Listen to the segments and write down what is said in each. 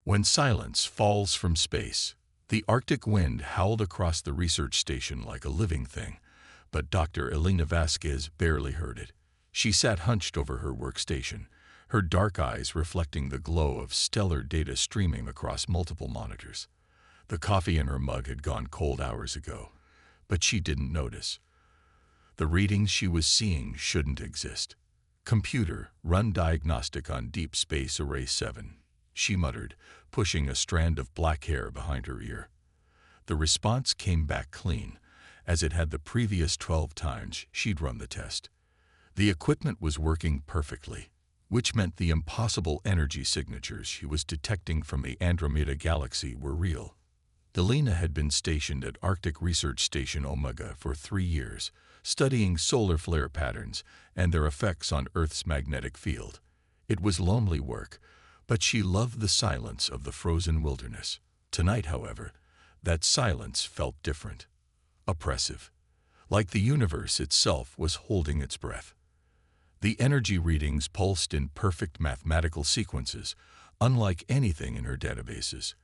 When silence falls from space, the Arctic wind howled across the research station like a living thing, but Dr. Elena Vasquez barely heard it. She sat hunched over her workstation, her dark eyes reflecting the glow of stellar data streaming across multiple monitors. The coffee in her mug had gone cold hours ago, but she didn't notice. The readings she was seeing shouldn't exist. Computer, run diagnostic on Deep Space Array 7, she muttered, pushing a strand of black hair behind her ear. The response came back clean, as it had the previous 12 times she'd run the test. The equipment was working perfectly, which meant the impossible energy signatures she was detecting from the Andromeda galaxy were real. Elena had been stationed at Arctic Research Station Omega for 3 years, studying solar flare patterns and their effects on Earth's magnetic field. It was lonely work, but she loved the silence of the frozen wilderness. Tonight, however, that silence felt different, oppressive, like the universe itself was holding its breath. The energy readings pulsed in perfect mathematical sequences, unlike anything in her databases.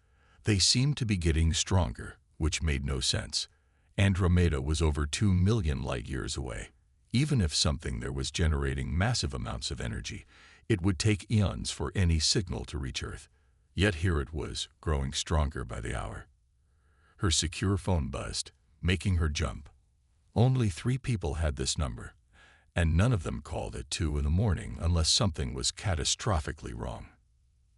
They seemed to be getting stronger, which made no sense. Andromeda was over 2 million light-years away. Even if something there was generating massive amounts of energy, it would take eons for any signal to reach Earth. Yet here it was, growing stronger by the hour. Her secure phone buzzed, making her jump. Only 3 people had this number, and none of them called at 2 in the morning unless something was catastrophically wrong.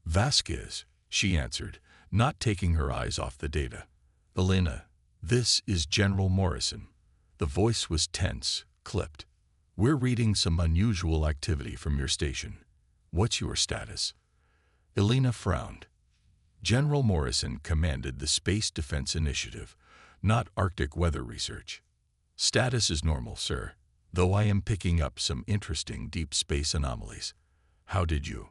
"Vasquez," she answered, not taking her eyes off the data. "Elena, this is General Morrison." The voice was tense, clipped. "We're reading some unusual activity from your station. What's your status?" Elena frowned. General Morrison commanded the Space Defense Initiative, not Arctic weather research. "Status is normal, sir, though I am picking up some interesting deep space anomalies." "How did you?"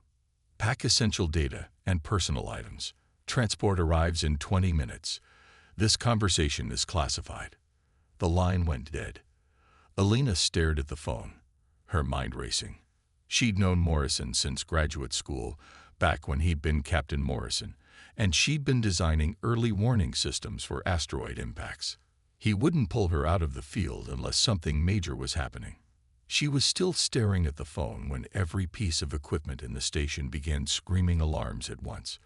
"Pack essential data and personal items. Transport arrives in 20 minutes. This conversation is classified." The line went dead. Elena stared at the phone, her mind racing. She'd known Morrison since graduate school, back when he'd been Captain Morrison, and she'd been designing early warning systems for asteroid impacts. He wouldn't pull her out of the field unless something major was happening. She was still staring at the phone when every piece of equipment in the station began screaming alarms at once.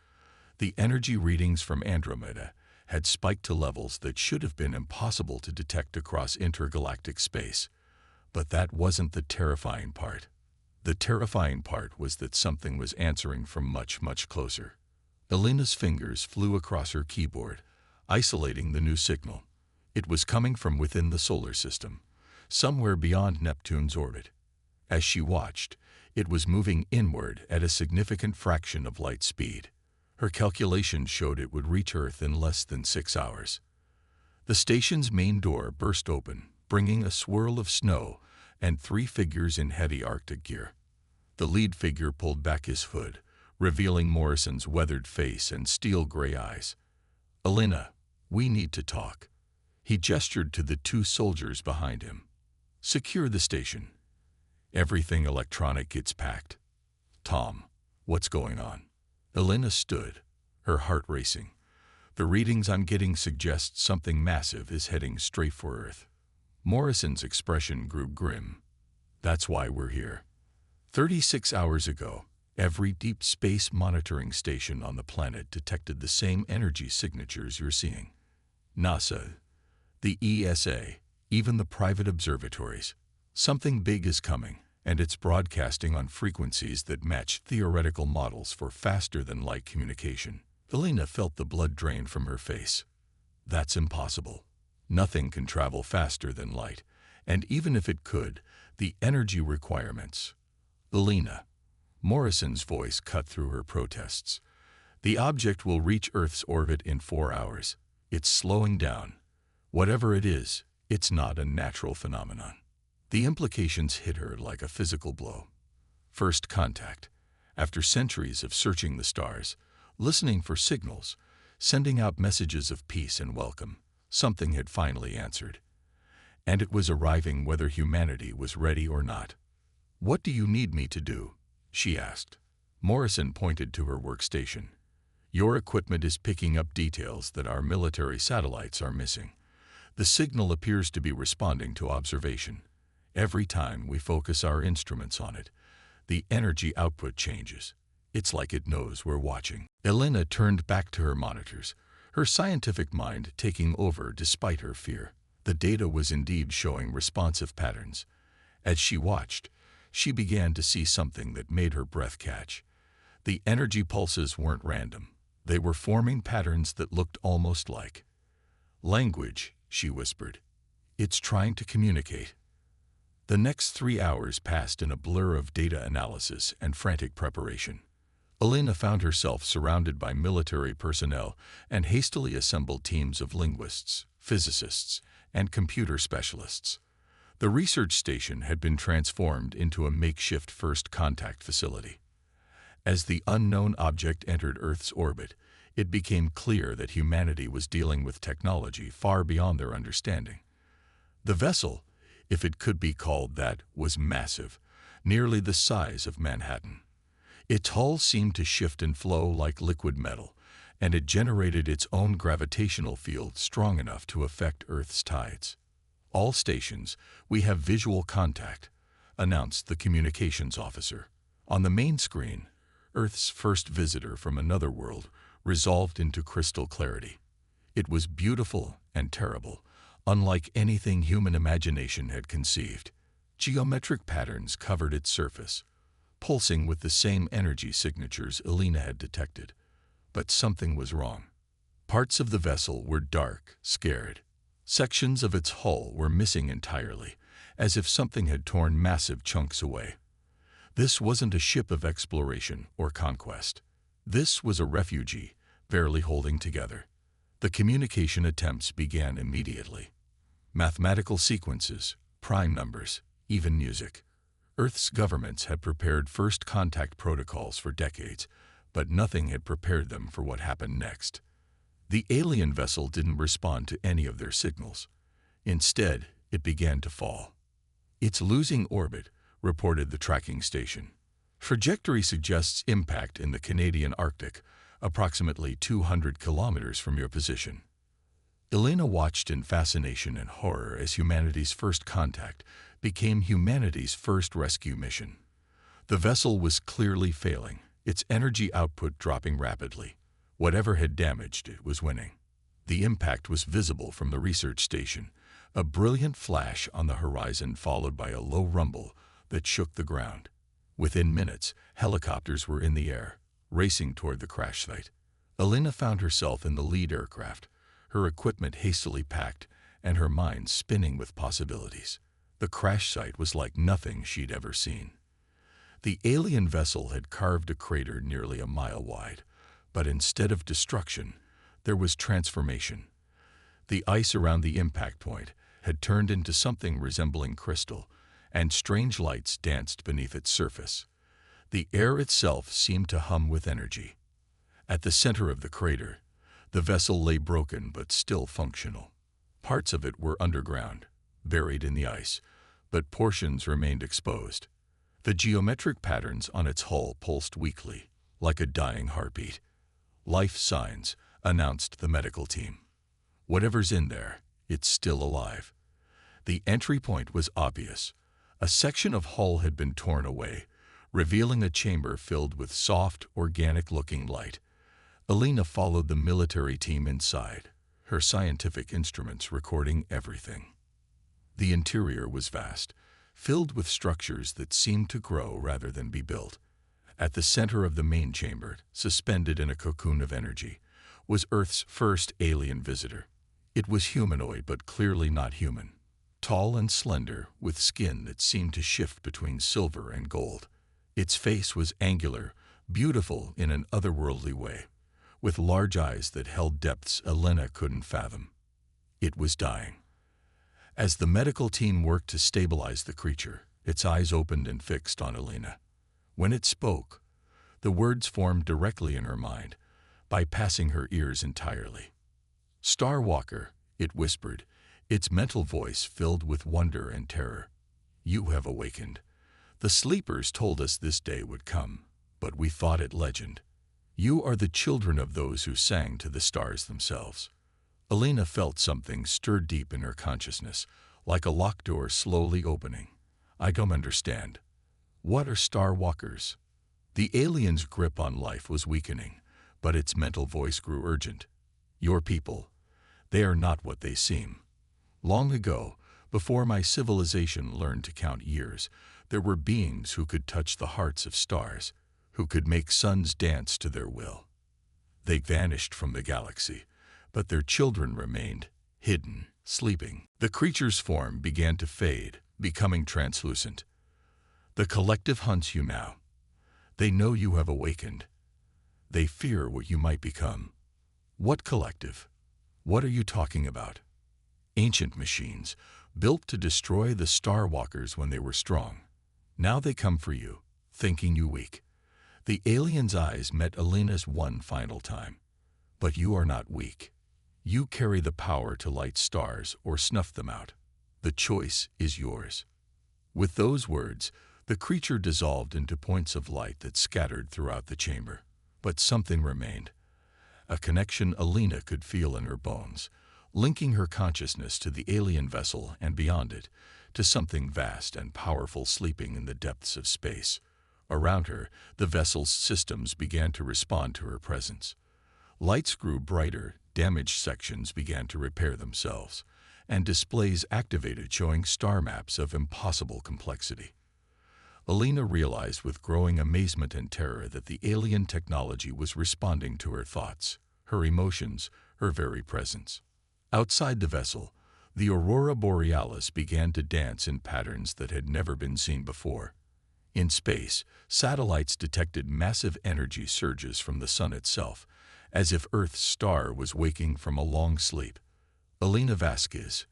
The energy readings from Andromeda had spiked to levels that should have been impossible to detect across intergalactic space. But that wasn't the terrifying part. The terrifying part was that something was answering from much, much closer. Elena's fingers flew across her keyboard, isolating the new signal. It was coming from within the solar system, somewhere beyond Neptune's orbit. As she watched, it was moving inward at a significant fraction of light speed. Her calculations showed it would reach Earth in less than 6 hours. The station's main door burst open, bringing a swirl of snow and 3 figures in heavy Arctic gear. The lead figure pulled back his hood, revealing Morrison's weathered face and steel-gray eyes. "Elena, we need to talk." He gestured to the 2 soldiers behind him. "Secure the station. Everything electronic gets packed." "Tom, what's going on?" Elena stood, her heart racing. "The readings I'm getting suggest something massive is heading straight for Earth." Morrison's expression grew grim. "That's why we're here. 36 hours ago, every deep space monitoring station on the planet detected the same energy signatures you're seeing. NASA, the ESA, even the private observatories. Something big is coming, and it's broadcasting on frequencies that match theoretical models for faster-than-light communication." Elena felt the blood drain from her face. "That's impossible. Nothing can travel faster than light, and even if it could, the energy requirements—" "Elena," Morrison's voice cut through her protests. "The object will reach Earth's orbit in 4 hours. It's slowing down. Whatever it is, it's not a natural phenomenon." The implications hit her like a physical blow. First contact. After centuries of searching the stars, listening for signals, sending out messages of peace and welcome, something had finally answered. And it was arriving whether humanity was ready or not. "What do you need me to do?" she asked. Morrison pointed to her workstation. Your equipment is picking up details that our military satellites are missing. The signal appears to be responding to observation. Every time we focus our instruments on it, the energy output changes. It's like it knows we're watching." Elena turned back to her monitors, her scientific mind taking over despite her fear. The data was indeed showing responsive patterns. As she watched, she began to see something that made her breath catch. The energy pulses weren't random. They were forming patterns that looked almost like language, she whispered. "It's trying to communicate." The next 3 hours passed in a blur of data analysis and frantic preparation. Elena found herself surrounded by military personnel and hastily assembled teams of linguists, physicists, and computer specialists. The research station had been transformed into a makeshift first contact facility. As the unknown object entered Earth's orbit, it became clear that humanity was dealing with technology far beyond their understanding. The vessel, if it could be called that, was massive, nearly the size of Manhattan. Its hull seemed to shift and flow like liquid metal, and it generated its own gravitational field strong enough to affect Earth's tides. "All stations, we have visual contact," announced the communications officer. On the main screen, Earth's first visitor from another world resolved into crystal clarity. It was beautiful and terrible, unlike anything human imagination had conceived. Geometric patterns covered its surface, pulsing with the same energy signatures Elena had detected. But something was wrong. Parts of the vessel were dark, scared. Sections of its hull were missing entirely, as if something had torn massive chunks away. This wasn't a ship of exploration or conquest. This was a refugee, barely holding together. The communication attempts began immediately. Mathematical sequences, prime numbers, even music. Earth's governments had prepared first contact protocols for decades, but nothing had prepared them for what happened next. The alien vessel didn't respond to any of their signals. Instead, it began to fall. "It's losing orbit," reported the tracking station. "Trajectory suggests impact in the Canadian Arctic, approximately 200 kilometers from your position." Elena watched in fascination and horror as humanity's first contact became humanity's first rescue mission. The vessel was clearly failing, its energy output dropping rapidly. Whatever had damaged it was winning. The impact was visible from the research station, a brilliant flash on the horizon followed by a low rumble that shook the ground. Within minutes, helicopters were in the air, racing toward the crash site. Elena found herself in the lead aircraft, her equipment hastily packed and her mind spinning with possibilities. The crash site was like nothing she'd ever seen. The alien vessel had carved a crater nearly a mile wide, but instead of destruction, there was transformation. The ice around the impact point had turned into something resembling crystal, and strange lights danced beneath its surface. The air itself seemed to hum with energy. At the center of the crater, the vessel lay broken but still functional. Parts of it were underground, buried in the ice, but portions remained exposed. The geometric patterns on its hull pulsed weakly, like a dying heartbeat. "Life signs," announced the medical team. "Whatever's in there, it's still alive." The entry point was obvious. A section of hull had been torn away, revealing a chamber filled with soft, organic-looking light. Elena followed the military team inside, her scientific instruments recording everything. The interior was vast, filled with structures that seemed to grow rather than be built. At the center of the main chamber, suspended in a cocoon of energy, was Earth's first alien visitor. It was humanoid but clearly not human. Tall and slender, with skin that seemed to shift between silver and gold. Its face was angular, beautiful in an otherworldly way, with large eyes that held depths Elena couldn't fathom. It was dying. As the medical team worked to stabilize the creature, its eyes opened and fixed on Elena. When it spoke, the words formed directly in her mind, bypassing her ears entirely. "Starwalker," it whispered, its mental voice filled with wonder and terror. "You have awakened. The sleepers told us this day would come, but we thought it legend. You are the children of those who sang to the stars themselves. Alina felt something stir deep in her consciousness, like a locked door slowly opening. I don't understand. What are Star Walkers? The alien's grip on life was weakening, but its mental voice grew urgent. Your people, they are not what they seem. Long ago, before my civilization learned to count years, there were beings who could touch the hearts of stars, who could make suns dance to their will. They vanished from the galaxy, but their children remained, hidden, sleeping. The creature's form began to fade, becoming translucent. The collective hunts you now. They know you have awakened. They fear what you might become. What collective? What are you talking about? Ancient machines, built to destroy the Star Walkers when they were strong. Now they come for you, thinking you weak. The alien's eyes met Alina's one final time. But you are not weak. You carry the power to light stars or snuff them out. The choice is yours. With those words, the creature dissolved into points of light that scattered throughout the chamber. But something remained. A connection Alina could feel in her bones, linking her consciousness to the alien vessel and beyond it, to something vast and powerful sleeping in the depths of space. Around her, the vessel's systems began to respond to her presence. Lights grew brighter, damaged sections began to repair themselves, and displays activated showing star maps of impossible complexity. Alina realized with growing amazement and terror that the alien technology was responding to her thoughts, her emotions, her very presence. Outside the vessel, the aurora borealis began to dance in patterns that had never been seen before. In space, satellites detected massive energy surges from the sun itself, as if Earth's star was waking from a long sleep. Alina Vasquez,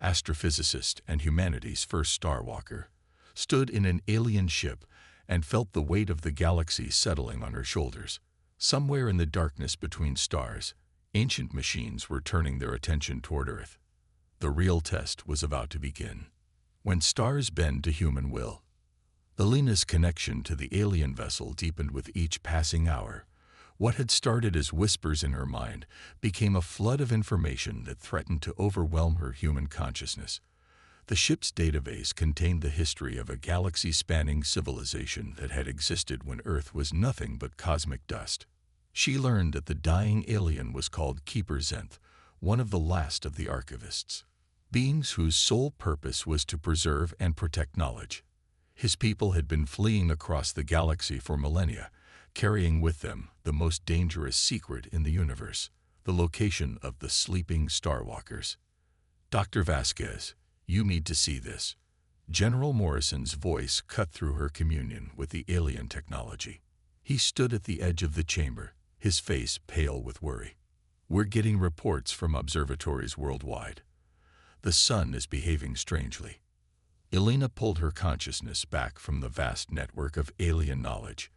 astrophysicist and humanity's first star walker, stood in an alien ship and felt the weight of the galaxy settling on her shoulders. Somewhere in the darkness between stars, ancient machines were turning their attention toward Earth. The real test was about to begin. When stars bend to human will, Alina's connection to the alien vessel deepened with each passing hour. What had started as whispers in her mind became a flood of information that threatened to overwhelm her human consciousness. The ship's database contained the history of a galaxy-spanning civilization that had existed when Earth was nothing but cosmic dust. She learned that the dying alien was called Keeper Zenth, one of the last of the archivists, beings whose sole purpose was to preserve and protect knowledge. His people had been fleeing across the galaxy for millennia, carrying with them the most dangerous secret in the universe, the location of the sleeping Star Walkers. Dr. Vasquez, you need to see this. General Morrison's voice cut through her communion with the alien technology. He stood at the edge of the chamber, his face pale with worry. We're getting reports from observatories worldwide. The sun is behaving strangely. Alina pulled her consciousness back from the vast network of alien knowledge,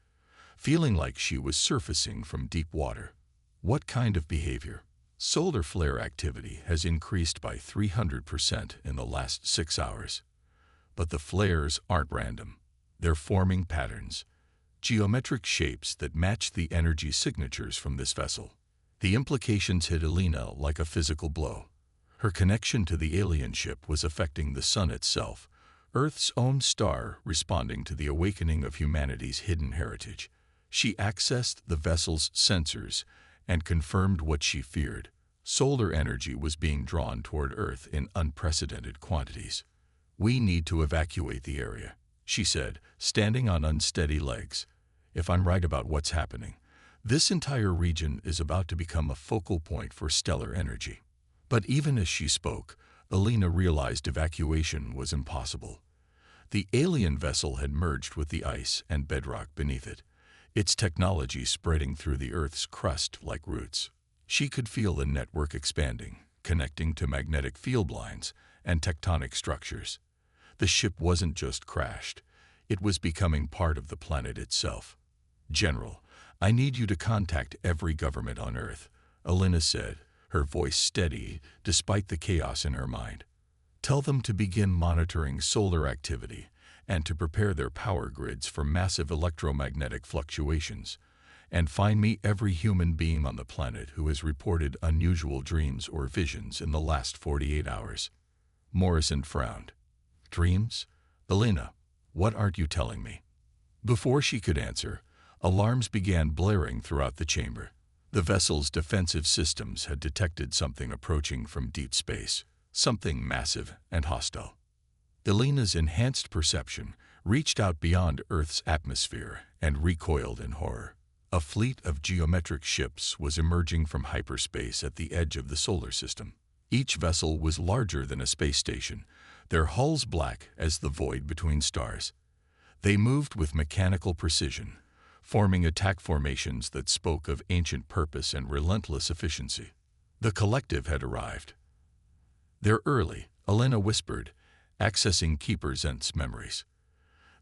feeling like she was surfacing from deep water. What kind of behavior? Solar flare activity has increased by 300% in the last 6 hours. But the flares aren't random. They're forming patterns, geometric shapes that match the energy signatures from this vessel. The implications hit Alina like a physical blow. Her connection to the alien ship was affecting the sun itself, Earth's own star responding to the awakening of humanity's hidden heritage. She accessed the vessel's sensors and confirmed what she feared. Solar energy was being drawn toward Earth in unprecedented quantities. We need to evacuate the area, she said, standing on unsteady legs. If I'm right about what's happening, this entire region is about to become a focal point for stellar energy. But even as she spoke, Alina realized evacuation was impossible. The alien vessel had merged with the ice and bedrock beneath it, its technology spreading through the Earth's crust like roots. She could feel the network expanding, connecting to magnetic field lines and tectonic structures. The ship wasn't just crashed, it was becoming part of the planet itself. General, I need you to contact every government on Earth, Alina said, her voice steady despite the chaos in her mind. Tell them to begin monitoring solar activity and to prepare their power grids for massive electromagnetic fluctuations. and find me every human being on the planet who has reported unusual dreams or visions in the last 48 hours. Morrison frowned. Dreams? Elena, what aren't you telling me? Before she could answer, alarms began blaring throughout the chamber. The vessel's defensive systems had detected something approaching from deep space, something massive and hostile. Elena's enhanced perception reached out beyond Earth's atmosphere and recoiled in horror. A fleet of geometric ships was emerging from hyperspace at the edge of the solar system. Each vessel was larger than a space station, their hulls black as the void between stars. They moved with mechanical precision, forming attack formations that spoke of ancient purpose and relentless efficiency. The collective had arrived. "They're early," Elena whispered, accessing Keeper Zent's memories.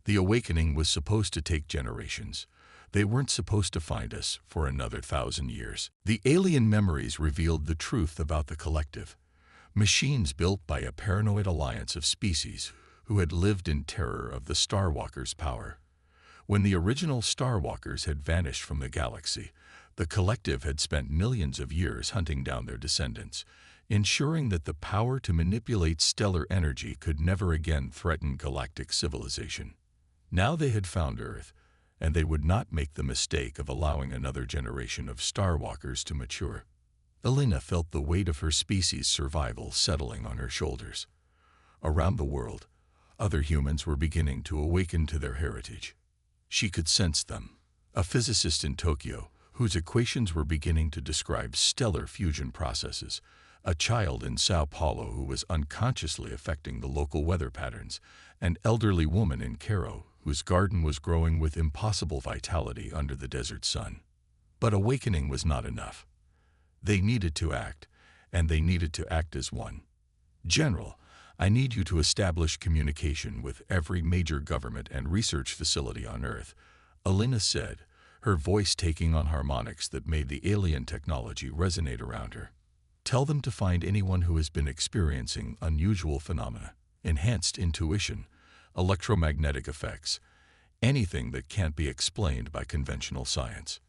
"The awakening was supposed to take generations. They weren't supposed to find us for another 1,000 years." The alien memories revealed the truth about the collective. Machines built by a paranoid alliance of species who had lived in terror of the Starwalkers' power. When the original Starwalkers had vanished from the galaxy, the collective had spent millions of years hunting down their descendants, ensuring that the power to manipulate stellar energy could never again threaten galactic civilization. Now they had found Earth, and they would not make the mistake of allowing another generation of Starwalkers to mature. Elena felt the weight of her species' survival settling on her shoulders. Around the world, other humans were beginning to awaken to their heritage. She could sense them. A physicist in Tokyo, whose equations were beginning to describe stellar fusion processes, a child in Sao Paulo who was unconsciously affecting the local weather patterns, an elderly woman in Cairo whose garden was growing with impossible vitality under the desert sun. But awakening was not enough. They needed to act, and they needed to act as one. "General, I need you to establish communication with every major government and research facility on Earth," Elena said, her voice taking on harmonics that made the alien technology resonate around her. "Tell them to find anyone who has been experiencing unusual phenomena, enhanced intuition, electromagnetic effects, anything that can't be explained by conventional science."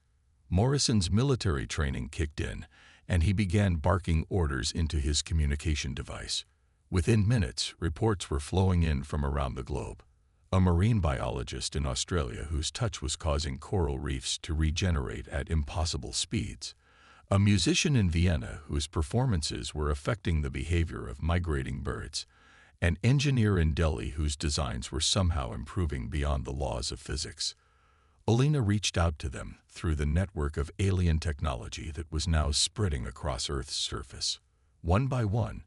Morrison's military training kicked in, and he began barking orders into his communication device. Within minutes, reports were flowing in from around the globe. A marine biologist in Australia whose touch was causing coral reefs to regenerate at impossible speeds. A musician in Vienna whose performances were affecting the behavior of migrating birds. An engineer in Delhi whose designs were somehow improving beyond the laws of physics. Elena reached out to them through the network of alien technology that was now spreading across Earth's surface. One by one,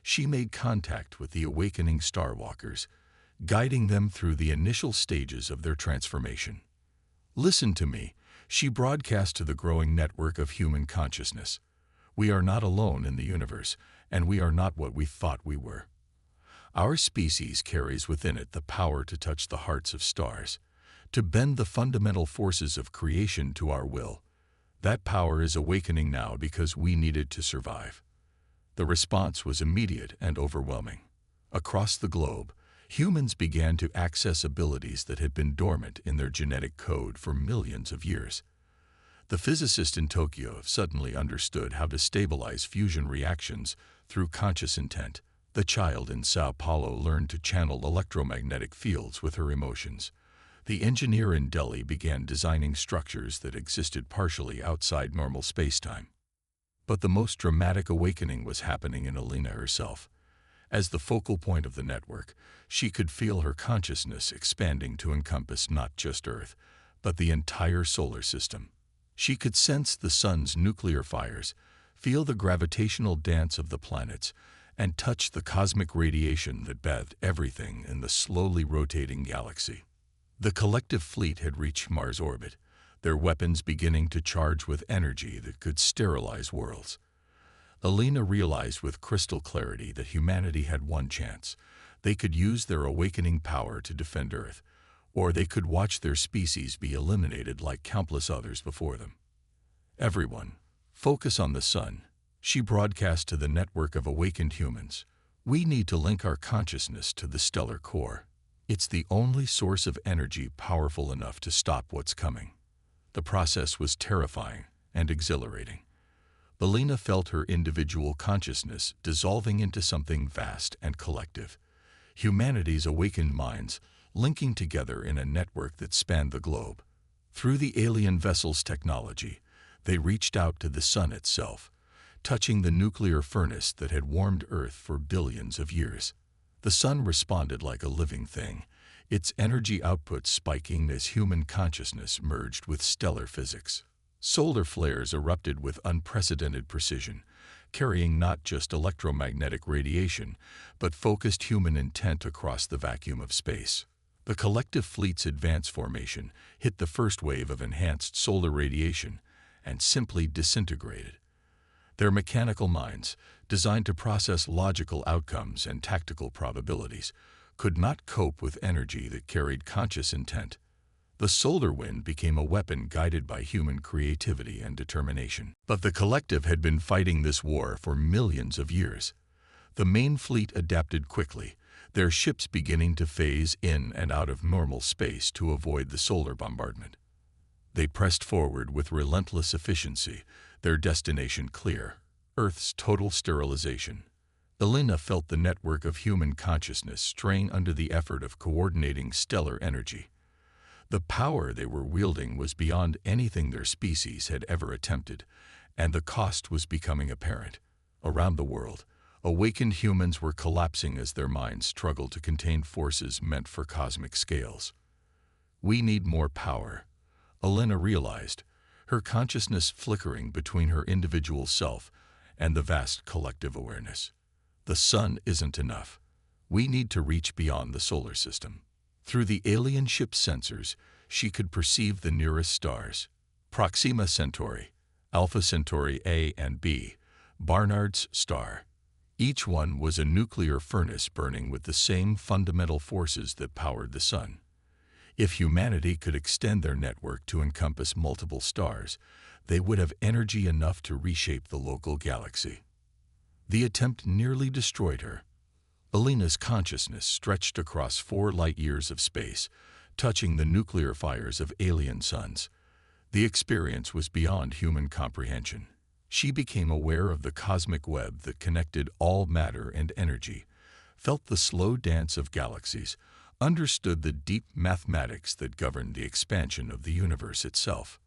she made contact with the awakening Starwalkers, guiding them through the initial stages of their transformation. "Listen to me," she broadcast to the growing network of human consciousness. "We are not alone in the universe, and we are not what we thought we were. Our species carries within it the power to touch the hearts of stars, to bend the fundamental forces of creation to our will. That power is awakening now because we need it to survive." The response was immediate and overwhelming. Across the globe, humans began to access abilities that had been dormant in their genetic code for millions of years. The physicist in Tokyo suddenly understood how to stabilize fusion reactions through conscious intent. The child in Sao Paulo learned to channel electromagnetic fields with her emotions. The engineer in Delhi began designing structures that existed partially outside normal spacetime. But the most dramatic awakening was happening in Elena herself. As the focal point of the network, she could feel her consciousness expanding to encompass not just Earth, but the entire solar system. She could sense the sun's nuclear fires, feel the gravitational dance of the planets, and touch the cosmic radiation that bathed everything in the slowly rotating galaxy. The collective fleet had reached Mars orbit, their weapons beginning to charge with energy that could sterilize worlds. Elena realized with crystal clarity that humanity had one chance. They could use their awakening power to defend Earth, or they could watch their species be eliminated like countless others before them. "Everyone, focus on the sun," she broadcast to the network of awakened humans. "We need to link our consciousness to the stellar core. It's the only source of energy powerful enough to stop what's coming." The process was terrifying and exhilarating. Alina felt her individual consciousness dissolving into something vast and collective. Humanity's awakened minds linking together in a network that spanned the globe. Through the alien vessel's technology, they reached out to the sun itself, touching the nuclear furnace that had warmed Earth for billions of years. The sun responded like a living thing, its energy output spiking as human consciousness merged with stellar physics. Solar flares erupted with unprecedented precision, carrying not just electromagnetic radiation, but focused human intent across the vacuum of space. The collective fleet's advance formation hit the first wave of enhanced solar radiation and simply disintegrated. Their mechanical minds, designed to process logical outcomes and tactical probabilities, could not cope with energy that carried conscious intent. The solar wind became a weapon guided by human creativity and determination. But the collective had been fighting this war for millions of years. The main fleet adapted quickly, their ships beginning to phase in and out of normal space to avoid the solar bombardment. They pressed forward with relentless efficiency, their destination clear: Earth's total sterilization. Alina felt the network of human consciousness strain under the effort of coordinating stellar energy. The power they were wielding was beyond anything their species had ever attempted, and the cost was becoming apparent. Around the world, awakened humans were collapsing as their minds struggled to contain forces meant for cosmic scales. "We need more power," Alina realized, her consciousness flickering between her individual self and the vast collective awareness. "The sun isn't enough. We need to reach beyond the solar system." Through the alien ship's sensors, she could perceive the nearest stars: Proxima Centauri, Alpha Centauri A and B, Barnard's star. Each one was a nuclear furnace burning with the same fundamental forces that powered the sun. If humanity could extend their network to encompass multiple stars, they would have energy enough to reshape the local galaxy. The attempt nearly destroyed her. Alina's consciousness stretched across 4 light-years of space, touching the nuclear fires of alien suns. The experience was beyond human comprehension. She became aware of the cosmic web that connected all matter and energy, felt the slow dance of galaxies, understood the deep mathematics that governed the expansion of the universe itself.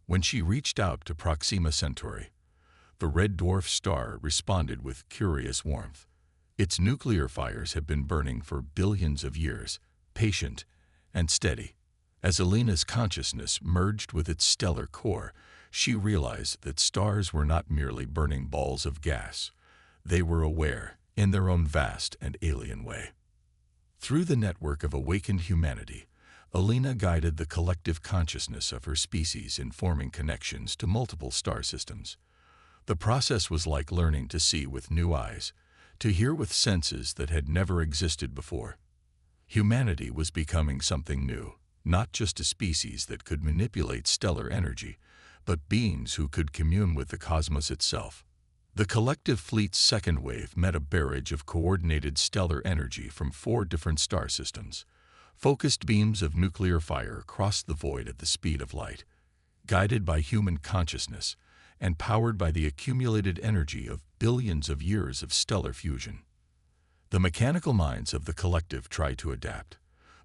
When she reached out to Proxima Centauri, the red dwarf star responded with curious warmth. Its nuclear fires had been burning for billions of years, patient and steady. As Alina's consciousness merged with its stellar core, she realized that stars were not merely burning balls of gas. They were aware, in their own vast and alien way. Through the network of awakened humanity, Alina guided the collective consciousness of her species in forming connections to multiple star systems. The process was like learning to see with new eyes, to hear with senses that had never existed before. Humanity was becoming something new, not just a species that could manipulate stellar energy, but beings who could commune with the cosmos itself. The collective fleet's second wave met a barrage of coordinated stellar energy from 4 different star systems. Focused beams of nuclear fire crossed the void at the speed of light. Guided by human consciousness and powered by the accumulated energy of billions of years of stellar fusion. The mechanical minds of the collective tried to adapt,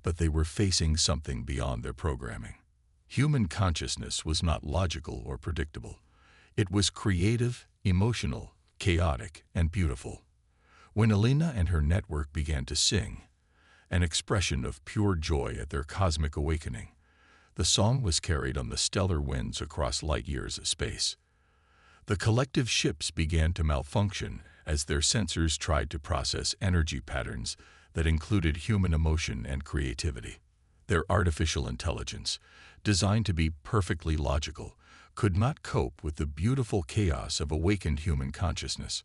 but they were facing something beyond their programming. Human consciousness was not logical or predictable. It was creative, emotional, chaotic, and beautiful. When Alina and her network began to sing, an expression of pure joy at their cosmic awakening, the song was carried on the stellar winds across light years of space. The collective ships began to malfunction as their sensors tried to process energy patterns that included human emotion and creativity. Their artificial intelligence, designed to be perfectly logical, could not cope with the beautiful chaos of awakened human consciousness.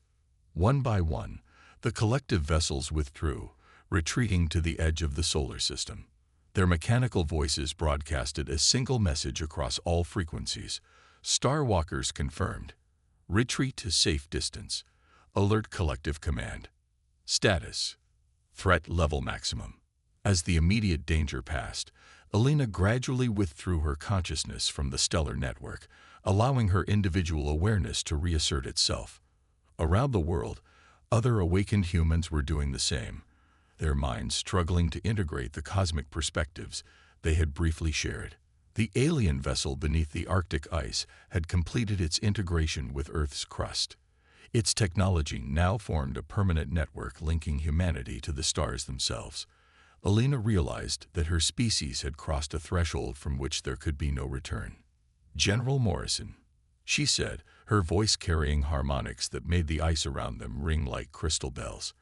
One by one, the collective vessels withdrew, retreating to the edge of the solar system. Their mechanical voices broadcasted a single message across all frequencies: Starwalkers confirmed. Retreat to safe distance. Alert collective command. Status: threat level maximum. As the immediate danger passed, Alina gradually withdrew her consciousness from the stellar network, allowing her individual awareness to reassert itself. Around the world, other awakened humans were doing the same, their minds struggling to integrate the cosmic perspectives they had briefly shared. The alien vessel beneath the Arctic ice had completed its integration with Earth's crust. Its technology now formed a permanent network linking humanity to the stars themselves. Alina realized that her species had crossed a threshold from which there could be no return. "General Morrison," she said, her voice carrying harmonics that made the ice around them ring like crystal bells.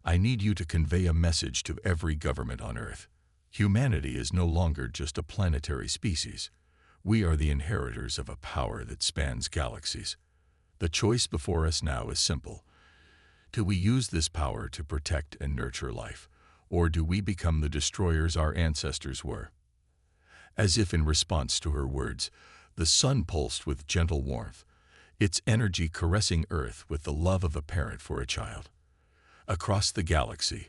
"I need you to convey a message to every government on Earth. Humanity is no longer just a planetary species. We are the inheritors of a power that spans galaxies. The choice before us now is simple. Do we use this power to protect and nurture life, or do we become the destroyers our ancestors were?" As if in response to her words, the sun pulsed with gentle warmth, its energy caressing Earth with the love of a parent for a child. Across the galaxy,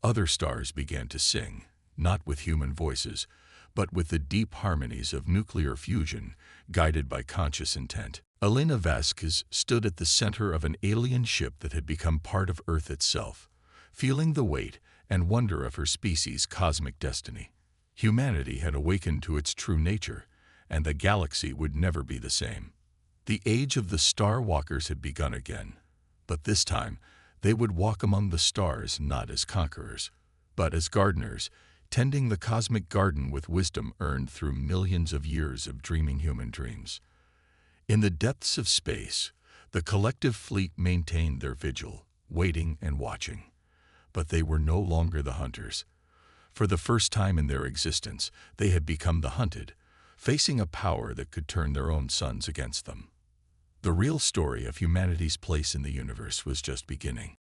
other stars began to sing, not with human voices, but with the deep harmonies of nuclear fusion, guided by conscious intent. Alina Vasquez stood at the center of an alien ship that had become part of Earth itself, feeling the weight and wonder of her species' cosmic destiny. Humanity had awakened to its true nature, and the galaxy would never be the same. The age of the Star Walkers had begun again, but this time they would walk among the stars not as conquerors, but as gardeners, tending the cosmic garden with wisdom earned through millions of years of dreaming human dreams. In the depths of space, the collective fleet maintained their vigil, waiting and watching. But they were no longer the hunters. For the first time in their existence, they had become the hunted, facing a power that could turn their own sons against them. The real story of humanity's place in the universe was just beginning.